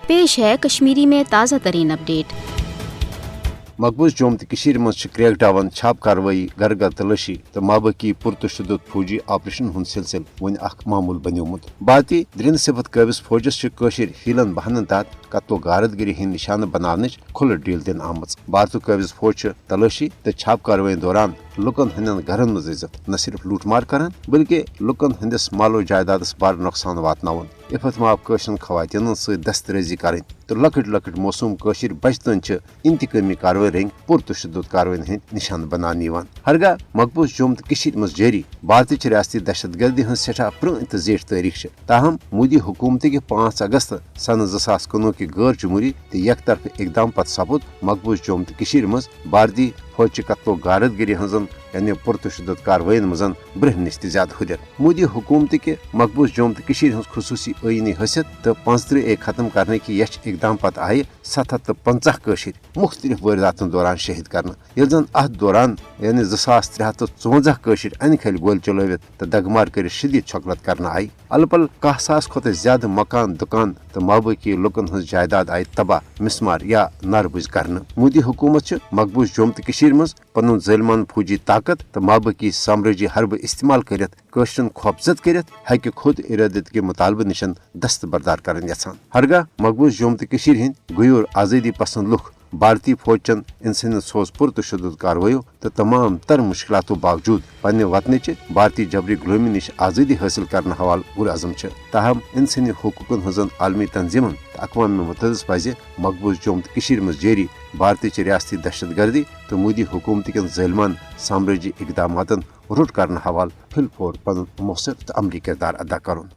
पेश है कश्मीरी में ताज़ा तरीन अपडेट। मकबूज जोम तो मज क्रैक डाउन छाप कार्रवाई गरगा तलाशी तो माबकी पुरतशुद फौजी ऑपरेशन हुंद सिलसिल वन मामूल बनियोमुत बाती द्रिन सिफत कबिस फौजस हीलन बहानन तहत कत्लो गारतगिरी हिंद निशान बनानच खुल डील दिन आमज भारत कबिस फौज तलाशी तो छाप कार्रवाई दौरान लुकन हंदन घरन मज इज्जत न सिर्फ लूटमार करान बल्कि लुकन हंदिस मालो जायदादस बार नुकसान वातनावन इफत माब कशरन खवातिन सत दस्तरेजी करें तो लकट लकट मौसूम कशिर बचतन इंतकामी कार्रवाई रंग पुरतशुद कार्रवाई हंद निशान बनान हरगा मकबूज जोम तो मज जारी भारत रियासती दहशत गर्दी हज सठा प्रण तो जेठ तारीख ताहम मोदी हुकूमत के 5 अगस्त सन 2019 की गैर जमहूरी तो यक तरफ इकदाम पत सपुद मकबूज जोम तो मज भारतीय फौज कत्लो गारतगिरी हजन यानी पुरतशुद कार्रवाई मजन ब्रह नश ज्यादा हुर मोदी हुकूमत के मकबूज जोम तो खसूसी आईनी हैसियत तो 35A खत्म करने की यश इकदाम पत आये 750 कशिर मुख्तलिफ वारदातन दौरान शहीद करना ये जन अत दौरान यानी 2354 कशिर अन खल गोल चलवित तो दगमार कर शदीद छकलत करना आई अलपल 10,000 खुद ज्यादा मकान दुकान तो माबकी लुकन हज जायदाद आई तबाह मिसमार या नारबुज करना मोदी हुकूमत मकबूज जोम तो मज पन ज़ालिमान फौजी ताकत तो माबकी साम्राजी हरब इस्तेमाल कर कशरन खौफजद कर हक खुद इरादत के मुतालबे निशन दस्तबरदार करन यछान हरगा मकबूज जोम तो हिंद गयोर आज़ादी पसंद लुख भारतीय फौजन इंसान सोज पुरतशुद कार्रवाई तो तमाम तर मुश्किलातों बावजूद पन्ने वतन भारतीय जबरी गुलामी निश आज़ादी हासिल करने हवाल गुरआज़म ताहम इंसानी हुकूकन हजन आलमी तंजीमन अक़वाम मुत्तहिदा पज़ मकबूज जोम तो मज जारी भारतीय रियासती दहशत गर्दी तो मोदी हुकूमत के ज़ालिमान साम्राजी इकदामातन रुट करने हवाल फिलफोर पन मौसर तो अमली किरदार अदा करुन।